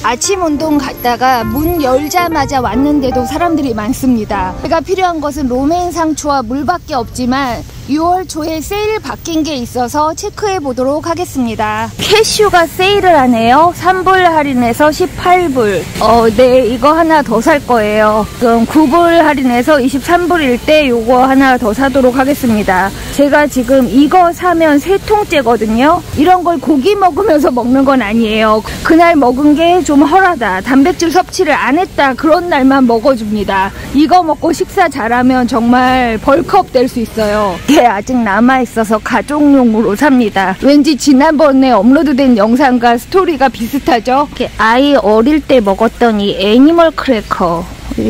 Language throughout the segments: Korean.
아침 운동 갔다가 문 열자마자 왔는데도 사람들이 많습니다. 제가 필요한 것은 로메인 상추와 물밖에 없지만 6월 초에 세일 바뀐 게 있어서 체크해 보도록 하겠습니다. 캐슈가 세일을 하네요. 3불 할인해서 18불. 네, 이거 하나 더 살 거예요. 그럼 9불 할인해서 23불일 때 요거 하나 더 사도록 하겠습니다. 제가 지금 이거 사면 3통째거든요. 이런 걸 고기 먹으면서 먹는 건 아니에요. 그날 먹은 게 좀 헐하다, 단백질 섭취를 안 했다, 그런 날만 먹어줍니다. 이거 먹고 식사 잘하면 정말 벌크업 될 수 있어요. 아직 남아있어서 가족용으로 삽니다. 왠지 지난번에 업로드된 영상과 스토리가 비슷하죠? 아이 어릴 때 먹었던 이 애니멀 크래커,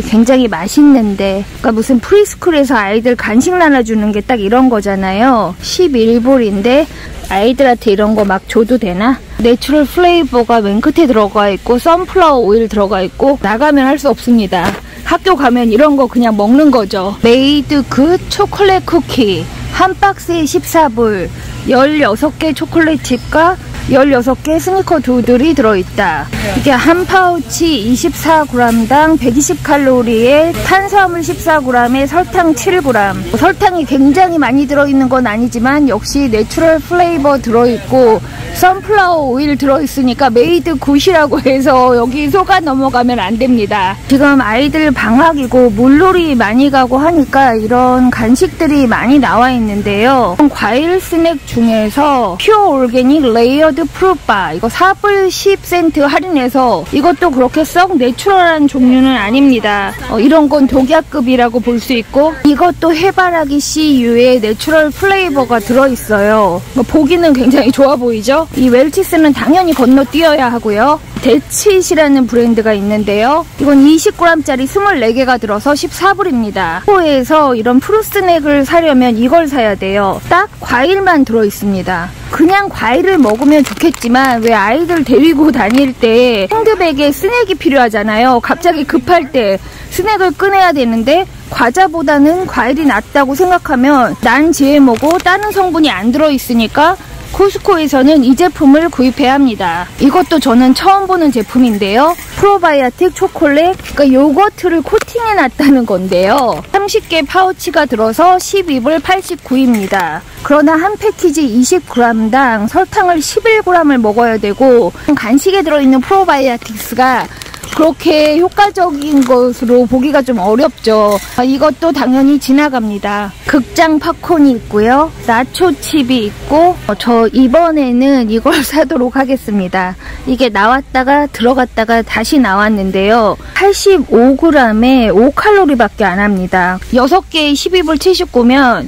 굉장히 맛있는데, 그러니까 무슨 프리스쿨에서 아이들 간식 나눠주는 게 딱 이런 거잖아요. 11불인데 아이들한테 이런 거 막 줘도 되나? 내추럴 플레이버가 맨 끝에 들어가 있고 선플라워 오일 들어가 있고, 나가면 할 수 없습니다. 학교 가면 이런 거 그냥 먹는 거죠. 메이드 굿 초콜릿 쿠키 한 박스에 14불, 16개 초콜릿 칩과 16개 스니커 두들이 들어있다. 이게 한 파우치 24g당 120칼로리에 탄수화물 14g에 설탕 7g. 설탕이 굉장히 많이 들어있는 건 아니지만 역시 내추럴 플레이버 들어있고 선플라워 오일 들어있으니까 메이드 굿이라고 해서 여기 속아 넘어가면 안 됩니다. 지금 아이들 방학이고 물놀이 많이 가고 하니까 이런 간식들이 많이 나와 있는데요. 과일 스낵 중에서 퓨어 올게닉 레이어드 프루바, 이거 4불 10센트 할인해서, 이것도 그렇게 썩 내추럴한 종류는 아닙니다. 이런 건 독약급이라고 볼 수 있고, 이것도 해바라기 CU에 내추럴 플레이버가 들어있어요. 보기는 굉장히 좋아 보이죠? 이 웰치스는 당연히 건너뛰어야 하고요. 데치잇이라는 브랜드가 있는데요. 이건 20g짜리 24개가 들어서 14불입니다. 코에서 이런 프루스넥을 사려면 이걸 사야 돼요. 딱 과일만 들어있습니다. 그냥 과일을 먹으면 좋겠지만 왜 아이들 데리고 다닐 때 핸드백에 스낵이 필요하잖아요. 갑자기 급할 때 스낵을 꺼내야 되는데 과자보다는 과일이 낫다고 생각하면 난 GMO고 다른 성분이 안 들어있으니까 코스코에서는 이 제품을 구입해야 합니다. 이것도 저는 처음 보는 제품인데요. 프로바이오틱 초콜릿, 그러니까 요거트를 코팅해 놨다는 건데요. 30개 파우치가 들어서 12불 89입니다. 그러나 한 패키지 20g당 설탕을 11g을 먹어야 되고, 간식에 들어있는 프로바이오틱스가 그렇게 효과적인 것으로 보기가 좀 어렵죠. 이것도 당연히 지나갑니다. 극장 팝콘이 있고요. 나초 칩이 있고, 저 이번에는 이걸 사도록 하겠습니다. 이게 나왔다가 들어갔다가 다시 나왔는데요. 85g에 5칼로리밖에 안 합니다. 6개에 12불 79면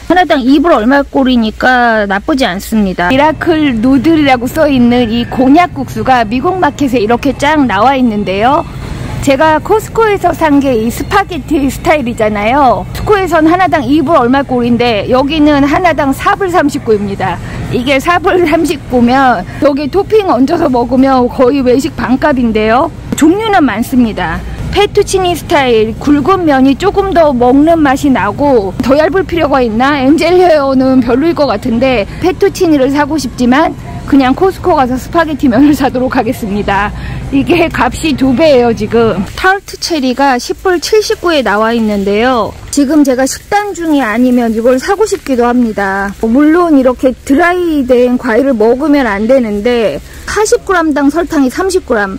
하나당 2불 얼마꼴이니까 나쁘지 않습니다. 미라클 누들이라고 써있는 이 곤약국수가 미국 마켓에 이렇게 쫙 나와 있는데요. 제가 코스코에서 산 게 이 스파게티 스타일이잖아요. 코스코에선 하나당 2불 얼마꼴인데 여기는 하나당 4불 39입니다. 이게 4불 39면 여기 토핑 얹어서 먹으면 거의 외식 반값인데요. 종류는 많습니다. 페투치니 스타일 굵은 면이 조금 더 먹는 맛이 나고, 더 얇을 필요가 있나? 엔젤 헤어는 별로일 것 같은데 페투치니를 사고 싶지만 그냥 코스코 가서 스파게티 면을 사도록 하겠습니다. 이게 값이 2배예요 지금. 타르트 체리가 10불 79에 나와 있는데요. 지금 제가 식단 중이 아니면 이걸 사고 싶기도 합니다. 물론 이렇게 드라이된 과일을 먹으면 안 되는데 40g당 설탕이 30g,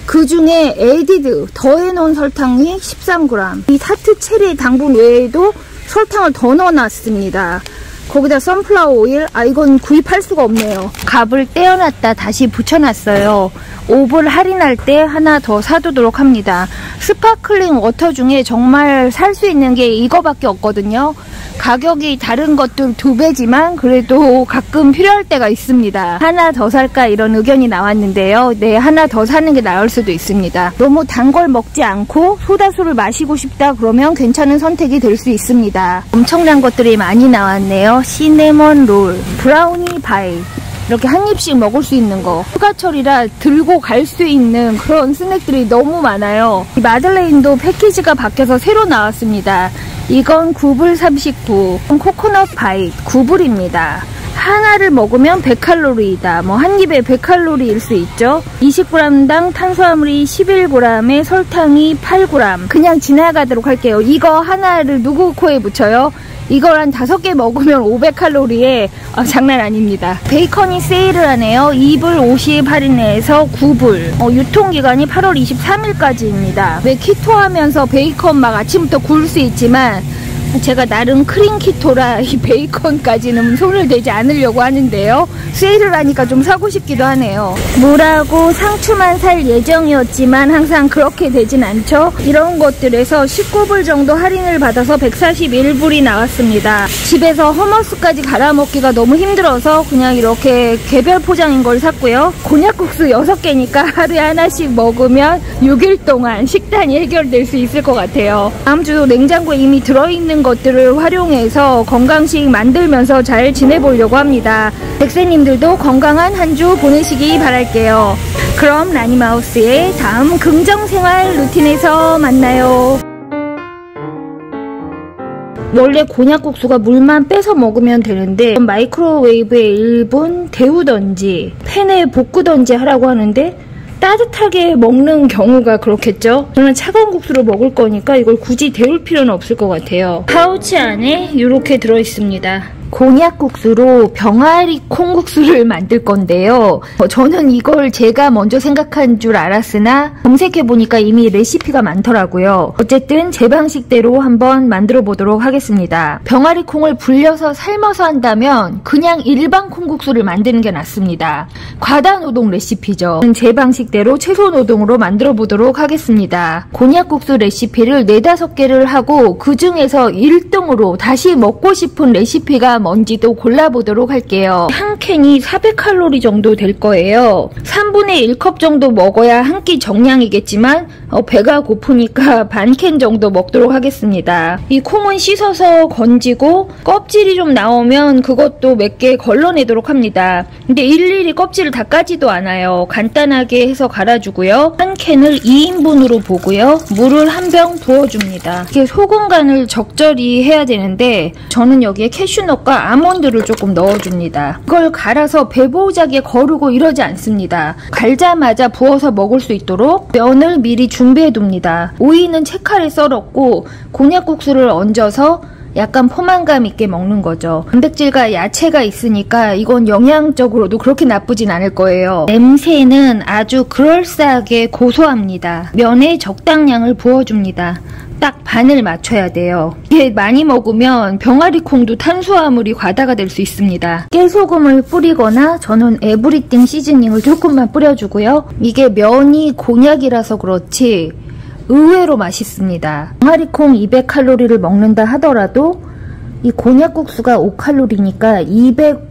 그 중에 에디드 더해놓은 설탕이 13g. 이 타르트 체리 당분 외에도 설탕을 더 넣어놨습니다. 거기다 선플라워 오일, 이건 구입할 수가 없네요. 갑을 떼어놨다 다시 붙여놨어요. 5불 할인할 때 하나 더 사두도록 합니다. 스파클링 워터 중에 정말 살 수 있는 게 이거밖에 없거든요. 가격이 다른 것들 2배지만 그래도 가끔 필요할 때가 있습니다. 하나 더 살까 이런 의견이 나왔는데요. 네, 하나 더 사는 게 나을 수도 있습니다. 너무 단 걸 먹지 않고 소다수를 마시고 싶다 그러면 괜찮은 선택이 될 수 있습니다. 엄청난 것들이 많이 나왔네요. 시네먼 롤, 브라우니 바이, 이렇게 한 입씩 먹을 수 있는 거. 휴가철이라 들고 갈 수 있는 그런 스낵들이 너무 많아요. 이 마들레인도 패키지가 바뀌어서 새로 나왔습니다. 이건 9불 39, 코코넛 바이 9불입니다. 하나를 먹으면 100칼로리이다. 뭐 한 입에 100칼로리일 수 있죠. 20g당 탄수화물이 11g에 설탕이 8g. 그냥 지나가도록 할게요. 이거 하나를 누구 코에 붙여요? 이걸 한 5개 먹으면 500칼로리에 장난 아닙니다. 베이컨이 세일을 하네요. 2불 50 할인해서 9불. 유통기간이 8월 23일까지입니다. 왜 키토 하면서 베이컨 막 아침부터 구울 수 있지만 제가 나름 크린 키토라 이 베이컨까지는 손을 대지 않으려고 하는데요. 세일을 하니까 좀 사고 싶기도 하네요. 물하고 상추만 살 예정이었지만 항상 그렇게 되진 않죠. 이런 것들에서 19불 정도 할인을 받아서 141불이 나왔습니다. 집에서 허머스까지 갈아 먹기가 너무 힘들어서 그냥 이렇게 개별 포장인 걸 샀고요. 곤약국수 6개니까 하루에 하나씩 먹으면 6일 동안 식단이 해결될 수 있을 것 같아요. 다음 주도 냉장고에 이미 들어있는 것들을 활용해서 건강식 만들면서 잘 지내보려고 합니다. 백세님들도 건강한 한 주 보내시기 바랄게요. 그럼 라니마우스의 다음 긍정생활 루틴에서 만나요. 원래 곤약국수가 물만 빼서 먹으면 되는데 마이크로웨이브에 1분 데우던지 팬에 볶으던지 하라고 하는데 따뜻하게 먹는 경우가 그렇겠죠. 저는 차가운 국수를 먹을 거니까 이걸 굳이 데울 필요는 없을 것 같아요. 파우치 안에 이렇게 들어있습니다. 곤약국수로 병아리 콩국수를 만들 건데요. 저는 이걸 제가 먼저 생각한 줄 알았으나 검색해보니까 이미 레시피가 많더라고요. 어쨌든 제 방식대로 한번 만들어 보도록 하겠습니다. 병아리 콩을 불려서 삶아서 한다면 그냥 일반 콩국수를 만드는 게 낫습니다. 과다노동 레시피죠. 제 방식대로 최소노동으로 만들어 보도록 하겠습니다. 곤약국수 레시피를 4-5개를 하고 그 중에서 1등으로 다시 먹고 싶은 레시피가 뭔지도 골라보도록 할게요. 한 캔이 400칼로리 정도 될 거예요. 3분의 1컵 정도 먹어야 한 끼 정량이겠지만 배가 고프니까 반 캔 정도 먹도록 하겠습니다. 이 콩은 씻어서 건지고 껍질이 좀 나오면 그것도 몇 개 걸러내도록 합니다. 근데 일일이 껍질을 다 까지도 않아요. 간단하게 해서 갈아주고요. 한 캔을 2인분으로 보고요. 물을 한 병 부어줍니다. 이게 소금 간을 적절히 해야 되는데 저는 여기에 캐슈넛과 아몬드를 조금 넣어줍니다. 이걸 갈아서 배보자기에 거르고 이러지 않습니다. 갈자마자 부어서 먹을 수 있도록 면을 미리 준비해둡니다. 오이는 채칼에 썰었고 곤약국수를 얹어서 약간 포만감 있게 먹는 거죠. 단백질과 야채가 있으니까 이건 영양적으로도 그렇게 나쁘진 않을 거예요. 냄새는 아주 그럴싸하게 고소합니다. 면에 적당량을 부어줍니다. 딱 반을 맞춰야 돼요. 이게 많이 먹으면 병아리 콩도 탄수화물이 과다가 될 수 있습니다. 깨소금을 뿌리거나 저는 에브리띵 시즈닝을 조금만 뿌려주고요. 이게 면이 곤약이라서 그렇지 의외로 맛있습니다. 병아리 콩 200칼로리를 먹는다 하더라도 이 곤약국수가 5칼로리니까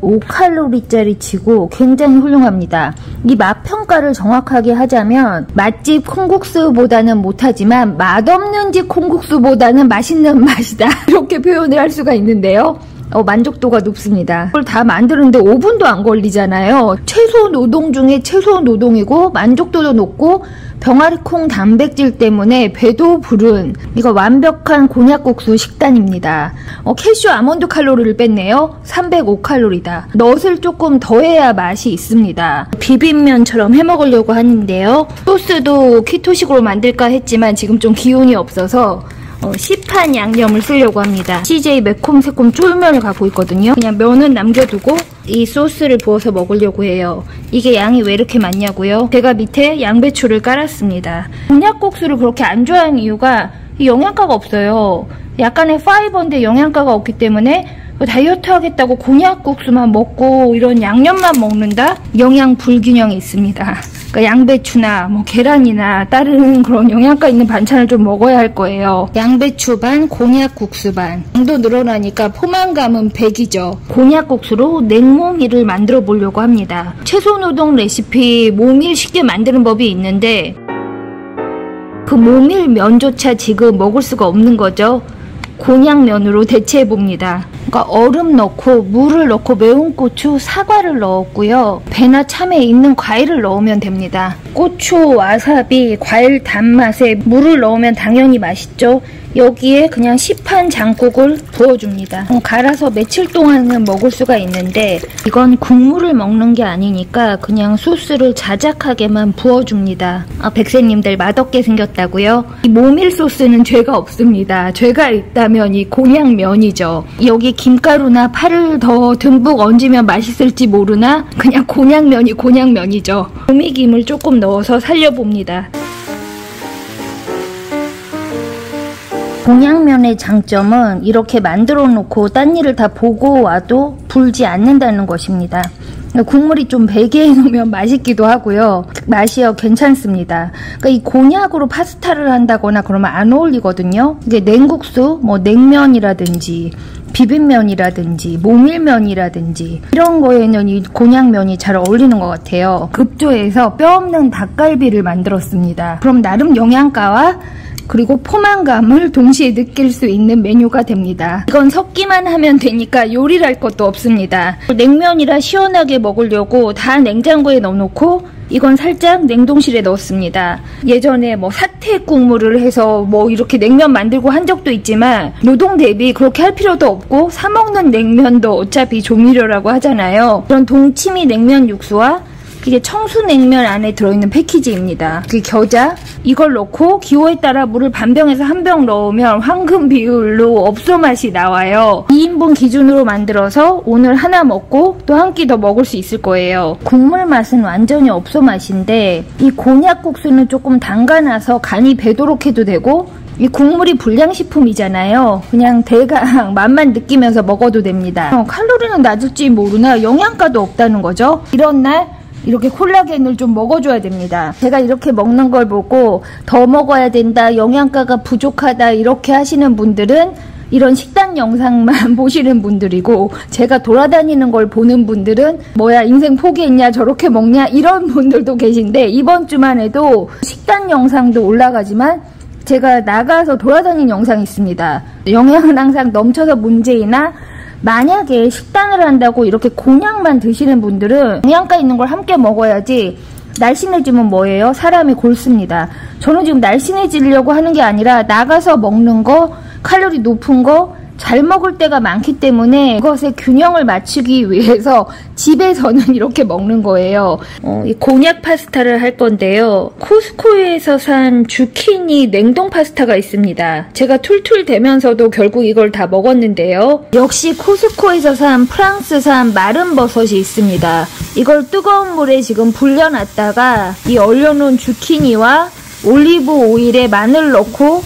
205칼로리짜리 치고 굉장히 훌륭합니다. 이 맛 평가를 정확하게 하자면 맛집 콩국수보다는 못하지만 맛없는 집 콩국수보다는 맛있는 맛이다. 이렇게 표현을 할 수가 있는데요. 만족도가 높습니다. 이걸 다 만드는데 5분도 안 걸리잖아요. 최소 노동 중에 최소 노동이고 만족도도 높고 병아리 콩 단백질 때문에 배도 부른 이거 완벽한 곤약국수 식단입니다. 캐슈 아몬드 칼로리를 뺐네요. 305칼로리다. 넛을 조금 더해야 맛이 있습니다. 비빔면처럼 해먹으려고 하는데요. 소스도 키토식으로 만들까 했지만 지금 좀 기운이 없어서 시판 양념을 쓰려고 합니다. CJ 매콤새콤 쫄면을 갖고 있거든요. 그냥 면은 남겨두고 이 소스를 부어서 먹으려고 해요. 이게 양이 왜 이렇게 많냐고요? 제가 밑에 양배추를 깔았습니다. 곤약국수를 그렇게 안 좋아하는 이유가 영양가가 없어요. 약간의 파이버인데 영양가가 없기 때문에 다이어트 하겠다고 곤약국수만 먹고 이런 양념만 먹는다? 영양 불균형이 있습니다. 그러니까 양배추나 계란이나 다른 그런 영양가 있는 반찬을 좀 먹어야 할 거예요. 양배추 반, 곤약국수 반. 양도 늘어나니까 포만감은 100이죠. 곤약국수로 냉모밀을 만들어 보려고 합니다. 채소노동 레시피 모밀 쉽게 만드는 법이 있는데 그 모밀 면조차 지금 먹을 수가 없는 거죠. 곤약면으로 대체해봅니다. 그러니까 얼음 넣고 물을 넣고 매운 고추, 사과를 넣었고요. 배나 참외 있는 과일을 넣으면 됩니다. 고추, 와사비, 과일 단맛에 물을 넣으면 당연히 맛있죠. 여기에 그냥 시판 장국을 부어줍니다. 갈아서 며칠 동안은 먹을 수가 있는데 이건 국물을 먹는 게 아니니까 그냥 소스를 자작하게만 부어줍니다. 백세님들 맛없게 생겼다고요? 이 모밀 소스는 죄가 없습니다. 죄가 있다면 이 곤약면이죠. 여기 김가루나 파를 더 듬뿍 얹으면 맛있을지 모르나 그냥 곤약면이 곤약면이죠. 조미김을 조금 넣어서 살려봅니다. 곤약면의 장점은 이렇게 만들어 놓고 딴 일을 다 보고 와도 불지 않는다는 것입니다. 국물이 좀 배게 해놓으면 맛있기도 하고요. 맛이요 괜찮습니다. 그러니까 이 곤약으로 파스타를 한다거나 그러면 안 어울리거든요. 이게 냉국수, 뭐 냉면이라든지 비빔면이라든지 모밀면이라든지 이런 거에는 이 곤약면이 잘 어울리는 것 같아요. 급조해서 뼈 없는 닭갈비를 만들었습니다. 그럼 나름 영양가와 그리고 포만감을 동시에 느낄 수 있는 메뉴가 됩니다. 이건 섞기만 하면 되니까 요리를 할 것도 없습니다. 냉면이라 시원하게 먹으려고 다 냉장고에 넣어놓고 이건 살짝 냉동실에 넣었습니다. 예전에 뭐 사태 국물을 해서 뭐 이렇게 냉면 만들고 한 적도 있지만 노동 대비 그렇게 할 필요도 없고 사 먹는 냉면도 어차피 조미료라고 하잖아요. 그런 동치미 냉면 육수와 이게 청수냉면 안에 들어있는 패키지입니다. 그 겨자 이걸 넣고 기호에 따라 물을 반병에서 한 병 넣으면 황금 비율로 업소 맛이 나와요. 2인분 기준으로 만들어서 오늘 하나 먹고 또 한 끼 더 먹을 수 있을 거예요. 국물 맛은 완전히 업소 맛인데 이 곤약국수는 조금 담가놔서 간이 배도록 해도 되고 이 국물이 불량식품이잖아요. 그냥 대강 맛만 느끼면서 먹어도 됩니다. 칼로리는 낮을지 모르나 영양가도 없다는 거죠. 이런 날 이렇게 콜라겐을 좀 먹어줘야 됩니다. 제가 이렇게 먹는 걸 보고 더 먹어야 된다, 영양가가 부족하다 이렇게 하시는 분들은 이런 식단 영상만 보시는 분들이고 제가 돌아다니는 걸 보는 분들은 뭐야 인생 포기했냐 저렇게 먹냐 이런 분들도 계신데 이번 주만 해도 식단 영상도 올라가지만 제가 나가서 돌아다니는 영상이 있습니다. 영양은 항상 넘쳐서 문제이나 만약에 식단을 한다고 이렇게 곤약만 드시는 분들은 영양가 있는 걸 함께 먹어야지. 날씬해지면 뭐예요? 사람이 골습니다. 저는 지금 날씬해지려고 하는 게 아니라 나가서 먹는 거, 칼로리 높은 거 잘 먹을 때가 많기 때문에 그것의 균형을 맞추기 위해서 집에서는 이렇게 먹는 거예요. 이 곤약 파스타를 할 건데요. 코스코에서 산 주키니 냉동 파스타가 있습니다. 제가 툴툴대면서도 결국 이걸 다 먹었는데요. 역시 코스코에서 산 프랑스산 마른 버섯이 있습니다. 이걸 뜨거운 물에 지금 불려놨다가 이 얼려놓은 주키니와 올리브 오일에 마늘 넣고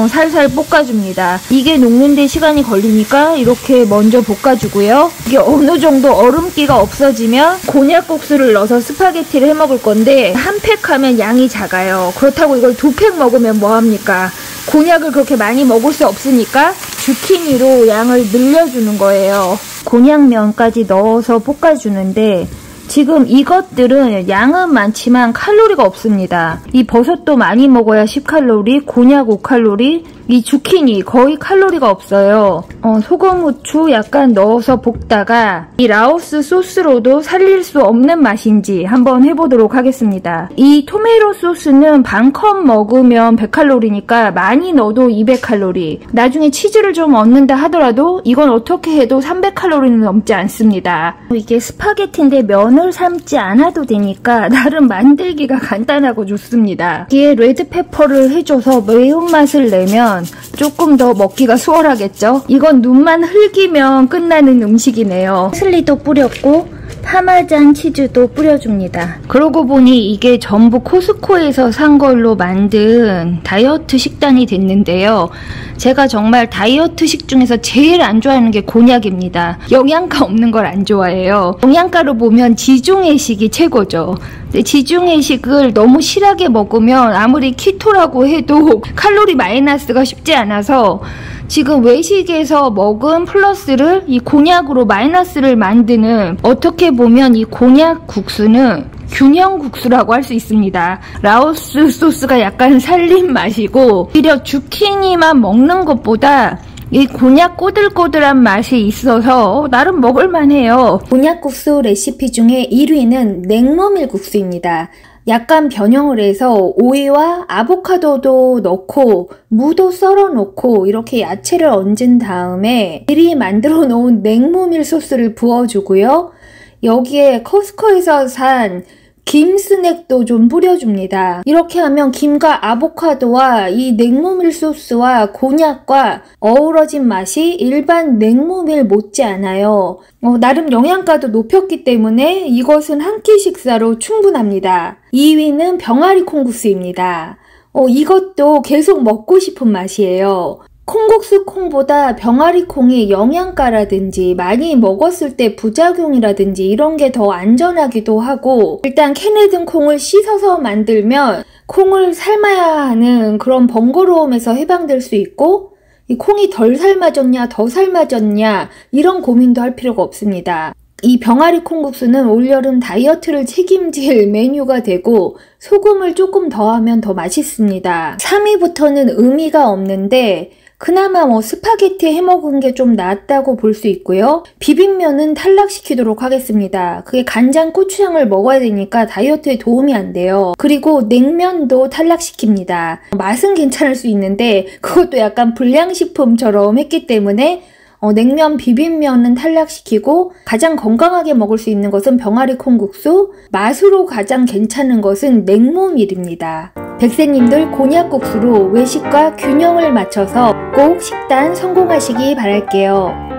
살살 볶아줍니다. 이게 녹는데 시간이 걸리니까 이렇게 먼저 볶아주고요. 이게 어느 정도 얼음기가 없어지면 곤약국수를 넣어서 스파게티를 해먹을 건데 한 팩 하면 양이 작아요. 그렇다고 이걸 2팩 먹으면 뭐합니까? 곤약을 그렇게 많이 먹을 수 없으니까 주키니로 양을 늘려주는 거예요. 곤약면까지 넣어서 볶아주는데 지금 이것들은 양은 많지만 칼로리가 없습니다. 이 버섯도 많이 먹어야 10칼로리, 곤약 5칼로리, 이 주키니 거의 칼로리가 없어요. 소금, 후추 약간 넣어서 볶다가 이 라오스 소스로도 살릴 수 없는 맛인지 한번 해보도록 하겠습니다. 이 토메로 소스는 반컵 먹으면 100칼로리니까 많이 넣어도 200칼로리. 나중에 치즈를 좀 얻는다 하더라도 이건 어떻게 해도 300칼로리는 넘지 않습니다. 이게 스파게티인데 면을 삶지 않아도 되니까 나름 만들기가 간단하고 좋습니다. 이게 레드페퍼를 해줘서 매운맛을 내면 조금 더 먹기가 수월하겠죠? 이건 눈만 흘기면 끝나는 음식이네요. 파슬리도 뿌렸고 파마잔 치즈도 뿌려줍니다. 그러고 보니 이게 전부 코스코에서 산 걸로 만든 다이어트 식단이 됐는데요. 제가 정말 다이어트식 중에서 제일 안 좋아하는 게 곤약입니다. 영양가 없는 걸 안 좋아해요. 영양가로 보면 지중해식이 최고죠. 근데 지중해식을 너무 실하게 먹으면 아무리 키토라고 해도 칼로리 마이너스가 쉽지 않아서 지금 외식에서 먹은 플러스를 이 곤약으로 마이너스를 만드는, 어떻게 보면 이 곤약 국수는 균형 국수라고 할 수 있습니다. 라오스 소스가 약간 살린 맛이고 오히려 주키니만 먹는 것보다 이 곤약 꼬들꼬들한 맛이 있어서 나름 먹을만해요. 곤약국수 레시피 중에 1위는 냉모밀 국수입니다. 약간 변형을 해서 오이와 아보카도도 넣고 무도 썰어 놓고 이렇게 야채를 얹은 다음에 미리 만들어 놓은 냉모밀 소스를 부어주고요. 여기에 커스코에서 산 김 스낵도 좀 뿌려줍니다. 이렇게 하면 김과 아보카도와 이 냉모밀 소스와 곤약과 어우러진 맛이 일반 냉모밀 못지않아요. 나름 영양가도 높였기 때문에 이것은 한 끼 식사로 충분합니다. 2위는 병아리 콩국수입니다. 이것도 계속 먹고 싶은 맛이에요. 콩국수 콩보다 병아리 콩이 영양가라든지 많이 먹었을 때 부작용이라든지 이런 게 더 안전하기도 하고, 일단 캔에 든 콩을 씻어서 만들면 콩을 삶아야 하는 그런 번거로움에서 해방될 수 있고, 이 콩이 덜 삶아졌냐 더 삶아졌냐 이런 고민도 할 필요가 없습니다. 이 병아리 콩국수는 올여름 다이어트를 책임질 메뉴가 되고 소금을 조금 더하면 더 맛있습니다. 3위부터는 의미가 없는데 그나마 스파게티 해먹은 게 좀 낫다고 볼 수 있고요. 비빔면은 탈락시키도록 하겠습니다. 그게 간장, 고추장을 먹어야 되니까 다이어트에 도움이 안 돼요. 그리고 냉면도 탈락시킵니다. 맛은 괜찮을 수 있는데 그것도 약간 불량식품처럼 했기 때문에 냉면, 비빔면은 탈락시키고 가장 건강하게 먹을 수 있는 것은 병아리 콩국수, 맛으로 가장 괜찮은 것은 냉모밀입니다. 백세님들 곤약국수로 외식과 균형을 맞춰서 꼭 식단 성공하시기 바랄게요.